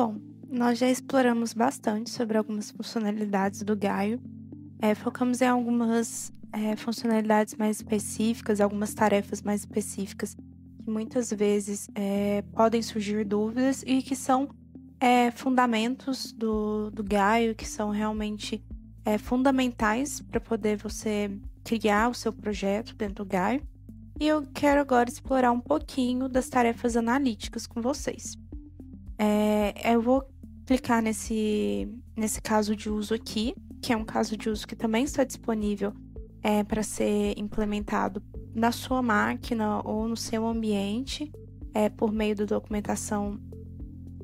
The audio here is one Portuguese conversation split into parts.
Bom, nós já exploramos bastante sobre algumas funcionalidades do Gaio. Focamos em algumas funcionalidades mais específicas, algumas tarefas mais específicas, que muitas vezes podem surgir dúvidas e que são fundamentos do Gaio, que são realmente fundamentais para poder você criar o seu projeto dentro do Gaio. E eu quero agora explorar um pouquinho das tarefas analíticas com vocês. Eu vou clicar nesse caso de uso aqui, que é um caso de uso que também está disponível para ser implementado na sua máquina ou no seu ambiente, por meio da documentação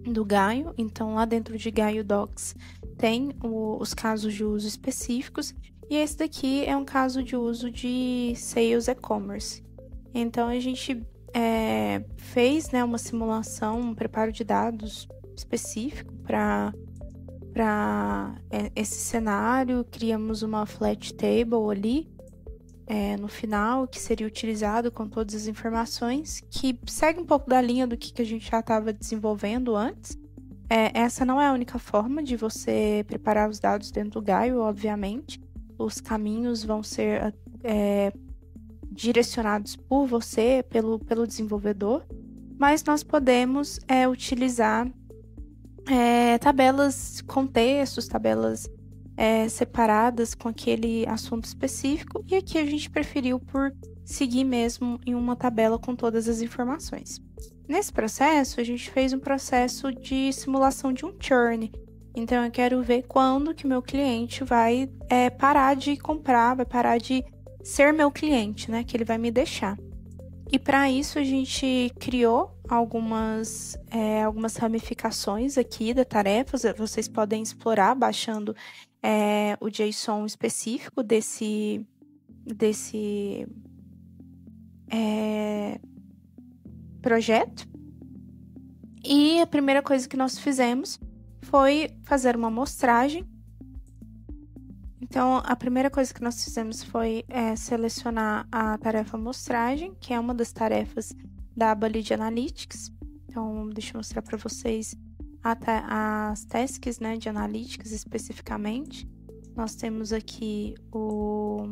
do Gaio. Então, lá dentro de Gaio Docs tem os casos de uso específicos, e esse daqui é um caso de uso de Sales e-commerce. Então, a gente fez uma simulação, um preparo de dados específico para esse cenário. Criamos uma flat table ali no final, que seria utilizado com todas as informações, que segue um pouco da linha do que a gente já estava desenvolvendo antes. Essa não é a única forma de você preparar os dados dentro do Gaio, obviamente. Os caminhos vão ser direcionados por você, pelo desenvolvedor, mas nós podemos utilizar tabelas com textos, tabelas separadas com aquele assunto específico, e aqui a gente preferiu por seguir mesmo em uma tabela com todas as informações. Nesse processo, a gente fez um processo de simulação de um churn. Então, eu quero ver quando que meu cliente vai parar de comprar, vai parar de ser meu cliente, né? Que ele vai me deixar. E para isso, a gente criou algumas ramificações aqui da tarefa. Vocês podem explorar baixando o JSON específico desse projeto. E a primeira coisa que nós fizemos foi fazer uma amostragem. Então, a primeira coisa que nós fizemos foi selecionar a tarefa amostragem, que é uma das tarefas da aba de Analytics. Então, deixa eu mostrar para vocês as tasks, de Analytics especificamente. Nós temos aqui o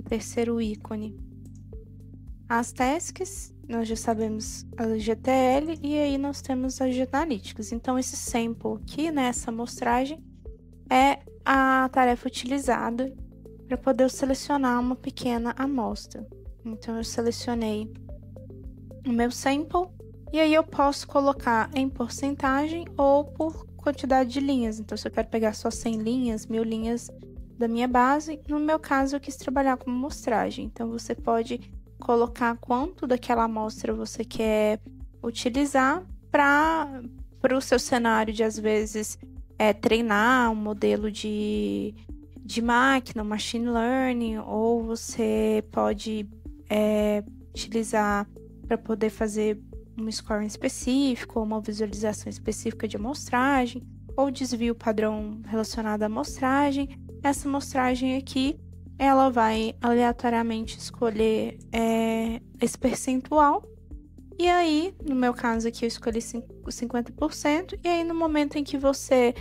terceiro ícone. As tasks, nós já sabemos a GTL, e aí nós temos a Analytics. Então, esse sample aqui, essa amostragem, é a tarefa utilizada para poder selecionar uma pequena amostra. Então, eu selecionei o meu sample, e aí eu posso colocar em porcentagem ou por quantidade de linhas. Então, se eu quero pegar só 100 linhas, 1000 linhas da minha base, no meu caso, eu quis trabalhar com amostragem. Então, você pode colocar quanto daquela amostra você quer utilizar para o seu cenário de, às vezes, treinar um modelo de máquina, machine learning, ou você pode utilizar para poder fazer um scoring específico, ou uma visualização específica de amostragem, ou desvio padrão relacionado à amostragem. Essa amostragem aqui, ela vai aleatoriamente escolher esse percentual. E aí, no meu caso aqui, eu escolhi 50%, e aí no momento em que você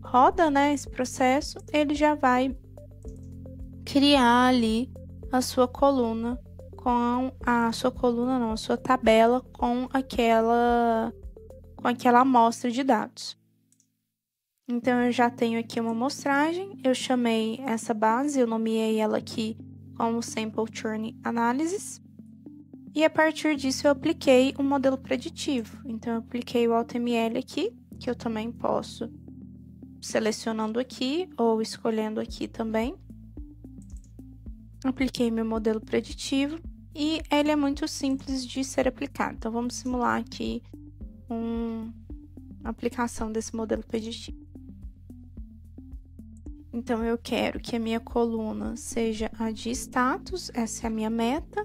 roda, esse processo, ele já vai criar ali a sua coluna a sua tabela com aquela amostra de dados. Então, eu já tenho aqui uma amostragem, eu chamei essa base, eu nomeei ela aqui como Sample Churn Analysis. E a partir disso eu apliquei um modelo preditivo. Então, eu apliquei o AutoML aqui, que eu também posso selecionando aqui ou escolhendo aqui também. Apliquei meu modelo preditivo e ele é muito simples de ser aplicado. Então, vamos simular aqui uma aplicação desse modelo preditivo. Então, eu quero que a minha coluna seja a de status, essa é a minha meta.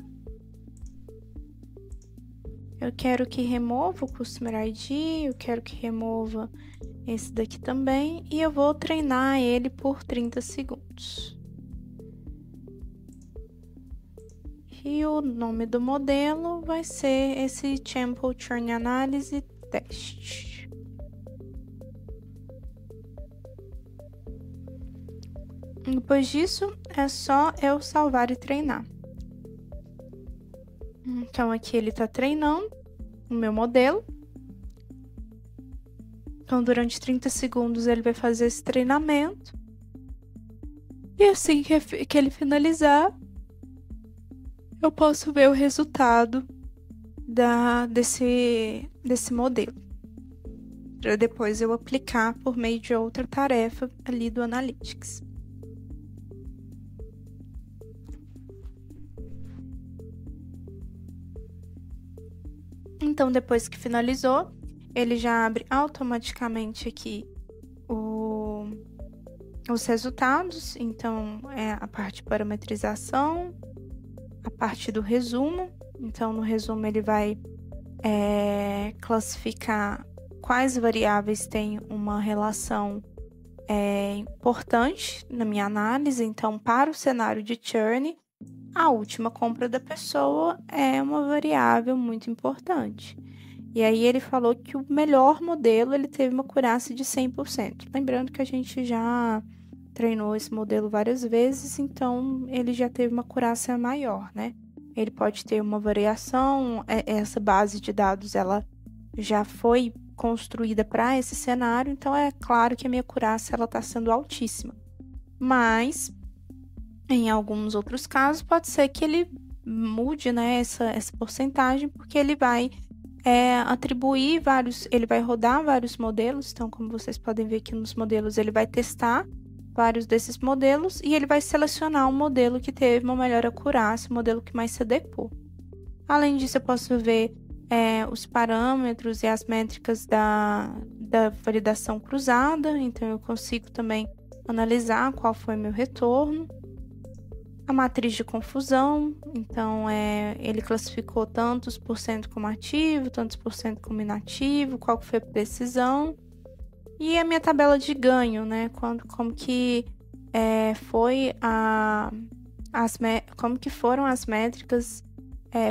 Eu quero que remova o Customer ID, eu quero que remova esse daqui também, e eu vou treinar ele por 30 segundos. E o nome do modelo vai ser esse Sample Churn Analysis teste. Depois disso, é só eu salvar e treinar. Então, aqui ele está treinando o meu modelo. Então, durante 30 segundos, ele vai fazer esse treinamento. E assim que ele finalizar, eu posso ver o resultado desse modelo. Para depois eu aplicar por meio de outra tarefa ali do Analytics. Então, depois que finalizou, ele já abre automaticamente aqui os resultados. Então, é a parte de parametrização, a parte do resumo. Então, no resumo, ele vai classificar quais variáveis têm uma relação importante na minha análise. Então, para o cenário de churn, a última compra da pessoa é uma variável muito importante. E aí ele falou que o melhor modelo, ele teve uma acurácia de 100%. Lembrando que a gente já treinou esse modelo várias vezes, então ele já teve uma acurácia maior, né? Ele pode ter uma variação, essa base de dados, ela já foi construída para esse cenário, então é claro que a minha acurácia, ela está sendo altíssima. Mas, em alguns outros casos, pode ser que ele mude, né, essa porcentagem, porque ele vai ele vai rodar vários modelos. Então, como vocês podem ver aqui nos modelos, ele vai testar vários desses modelos e ele vai selecionar um modelo que teve uma melhor acurácia, o modelo que mais se adequou. Além disso, eu posso ver os parâmetros e as métricas da validação cruzada, então eu consigo também analisar qual foi meu retorno. A matriz de confusão, então ele classificou tantos por cento como ativo, tantos por cento como inativo, qual foi a precisão. E a minha tabela de ganho, né? Como que como que foram as métricas,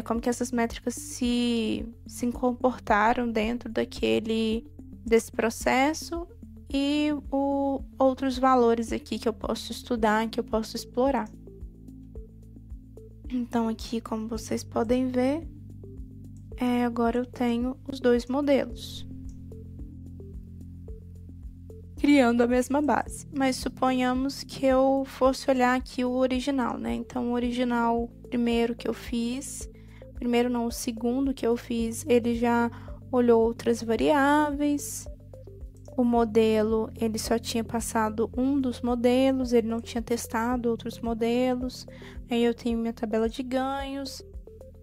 como que essas métricas se comportaram dentro desse processo e outros valores aqui que eu posso estudar, que eu posso explorar. Então, aqui, como vocês podem ver, agora eu tenho os dois modelos, criando a mesma base. Mas suponhamos que eu fosse olhar aqui o original, né? Então, o original, o segundo que eu fiz, ele já olhou outras variáveis. O modelo, ele só tinha passado um dos modelos, ele não tinha testado outros modelos. Aí eu tenho minha tabela de ganhos.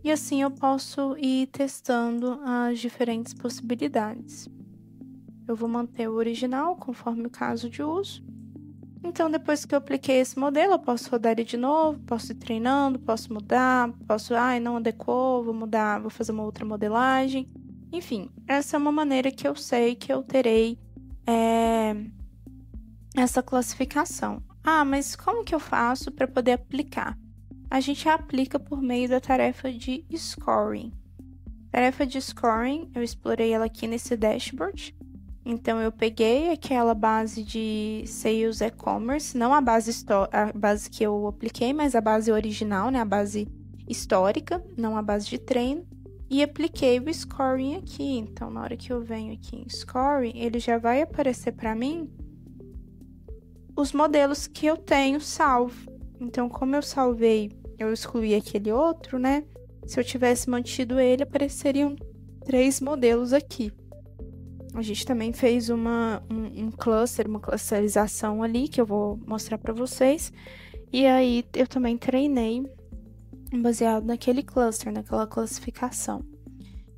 E assim eu posso ir testando as diferentes possibilidades. Eu vou manter o original conforme o caso de uso. Então, depois que eu apliquei esse modelo, eu posso rodar ele de novo, posso ir treinando, posso mudar, não adequou, vou mudar, vou fazer uma outra modelagem. Enfim, essa é uma maneira que eu sei que eu terei essa classificação. Mas como que eu faço para poder aplicar? A gente aplica por meio da tarefa de scoring. Tarefa de scoring, eu explorei ela aqui nesse dashboard. Então, eu peguei aquela base de Sales E-Commerce, não a base que eu apliquei, mas a base original, né? A base histórica, não a base de treino. E apliquei o scoring aqui. Então, na hora que eu venho aqui em scoring, ele já vai aparecer para mim os modelos que eu tenho salvo. Então, como eu salvei, eu excluí aquele outro, né? Se eu tivesse mantido ele, apareceriam 3 modelos aqui. A gente também fez uma clusterização ali, que eu vou mostrar para vocês. E aí, eu também treinei baseado naquele cluster, naquela classificação.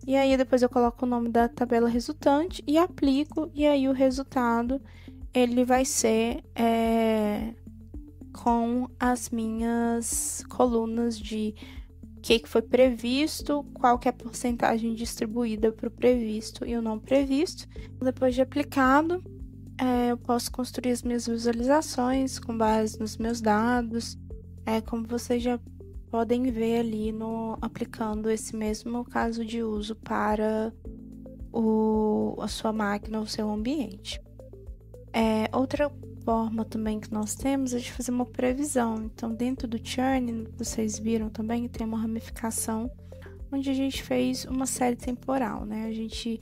E aí, depois eu coloco o nome da tabela resultante e aplico. E aí, o resultado, ele vai ser com as minhas colunas de o que foi previsto, qual que é a porcentagem distribuída para o previsto e o não previsto. Depois de aplicado, eu posso construir as minhas visualizações com base nos meus dados, como vocês já podem ver ali aplicando esse mesmo caso de uso para a sua máquina ou o seu ambiente. Outra forma também que nós temos é de fazer uma previsão. Então, dentro do churn, vocês viram também, tem uma ramificação onde a gente fez uma série temporal, né? A gente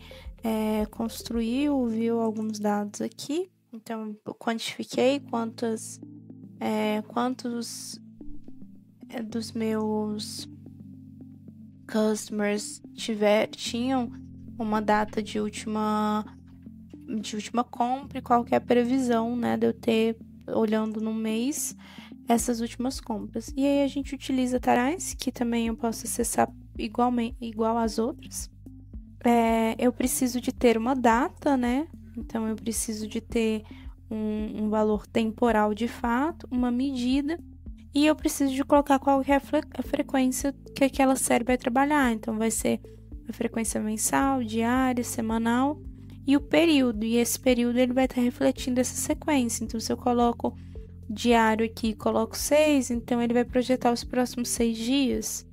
viu alguns dados aqui. Então, eu quantifiquei quantos dos meus customers tinham uma data de última compra e qual que é a previsão, né, de eu ter, olhando no mês, essas últimas compras. E aí a gente utiliza Tarais, que também eu posso acessar igual às outras. Eu preciso de ter uma data, né? Então eu preciso de ter um valor temporal de fato, uma medida, e eu preciso de colocar qual que é a frequência que aquela série vai trabalhar. Então vai ser a frequência mensal, diária, semanal e o período. E esse período ele vai estar refletindo essa sequência. Então se eu coloco diário aqui, coloco 6, então ele vai projetar os próximos 6 dias.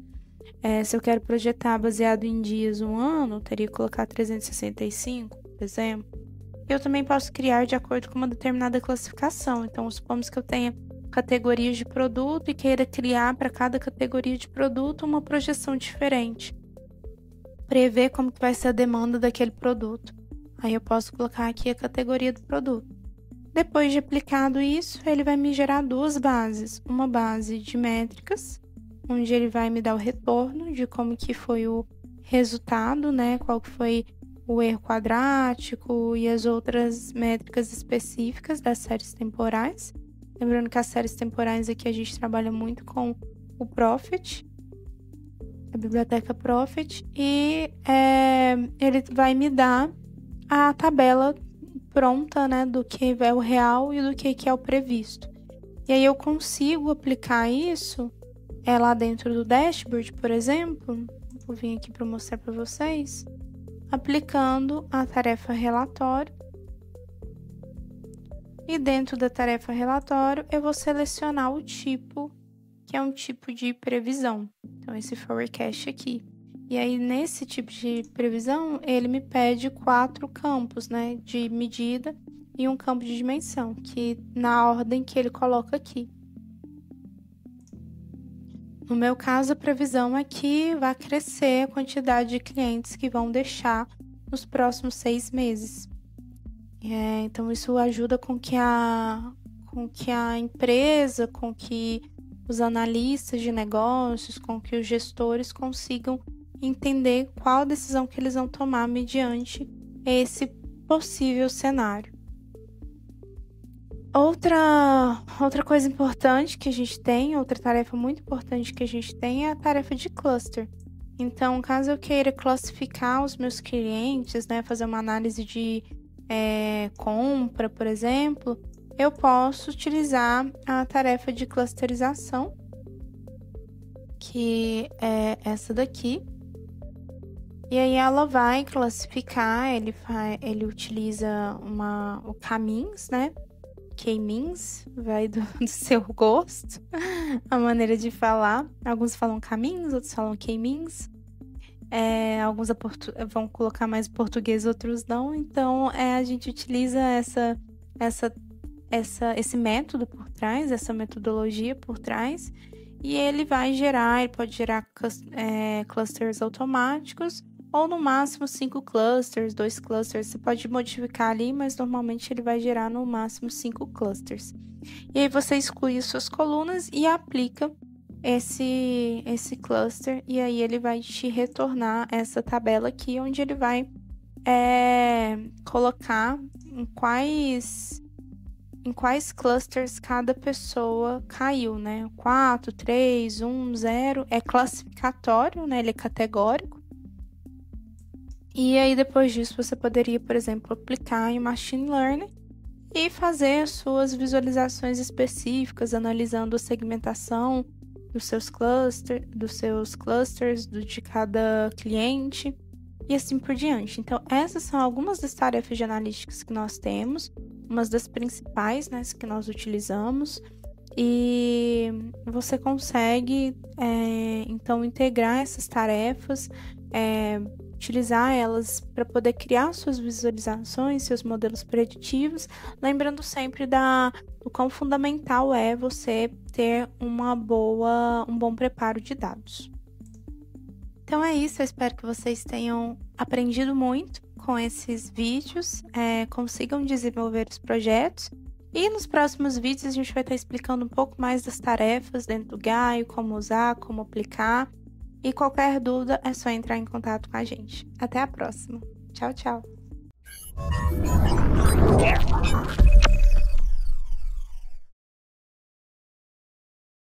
Se eu quero projetar baseado em dias um ano, eu teria que colocar 365, por exemplo. Eu também posso criar de acordo com uma determinada classificação. Então, supomos que eu tenha categorias de produto e queira criar para cada categoria de produto uma projeção diferente. Prever como que vai ser a demanda daquele produto. Aí eu posso colocar aqui a categoria do produto. Depois de aplicado isso, ele vai me gerar duas bases. Uma base de métricas, onde ele vai me dar o retorno de como que foi o resultado, né? Qual que foi o erro quadrático e as outras métricas específicas das séries temporais. Lembrando que as séries temporais aqui a gente trabalha muito com o Profit, a biblioteca Profit, e ele vai me dar a tabela pronta, né, do que é o real e do que é o previsto. E aí eu consigo aplicar isso lá dentro do dashboard, por exemplo. Vou vir aqui para mostrar para vocês. Aplicando a tarefa relatório. E dentro da tarefa relatório, eu vou selecionar o tipo, que é um tipo de previsão. Então, esse forecast aqui. E aí, nesse tipo de previsão, ele me pede 4 campos, né, de medida e um campo de dimensão, que na ordem que ele coloca aqui. No meu caso, a previsão é que vai crescer a quantidade de clientes que vão deixar nos próximos 6 meses. Então, isso ajuda com que a empresa, com que os analistas de negócios, com que os gestores consigam entender qual decisão que eles vão tomar mediante esse possível cenário. Outra coisa importante que a gente tem, outra tarefa muito importante que a gente tem é a tarefa de cluster. Então, caso eu queira classificar os meus clientes, né, fazer uma análise de compra, por exemplo, eu posso utilizar a tarefa de clusterização, que é essa daqui. E aí ela vai classificar, ele utiliza o K-means, né? K-means, vai do seu gosto, a maneira de falar. Alguns falam K-means, outros falam K-means. Alguns vão colocar mais português, outros não. Então, a gente utiliza esse método por trás, essa metodologia por trás. E ele pode gerar clusters automáticos, ou no máximo 5 clusters, 2 clusters. Você pode modificar ali, mas normalmente ele vai gerar no máximo 5 clusters. E aí você exclui as suas colunas e aplica esse cluster, e aí ele vai te retornar essa tabela aqui, onde ele vai colocar em quais clusters cada pessoa caiu, né? 4, 3, 1, 0, é classificatório, né? Ele é categórico. E aí, depois disso, você poderia, por exemplo, aplicar em Machine Learning e fazer as suas visualizações específicas, analisando a segmentação dos seus clusters, de cada cliente e assim por diante. Então, essas são algumas das tarefas de analíticas que nós temos, umas das principais, né, que nós utilizamos, e você consegue, então, integrar essas tarefas utilizar elas para poder criar suas visualizações, seus modelos preditivos, lembrando sempre do quão fundamental é você ter um bom preparo de dados. Então é isso, eu espero que vocês tenham aprendido muito com esses vídeos, consigam desenvolver os projetos. E nos próximos vídeos a gente vai estar explicando um pouco mais das tarefas dentro do Gaio, como usar, como aplicar. E qualquer dúvida é só entrar em contato com a gente. Até a próxima. Tchau, tchau.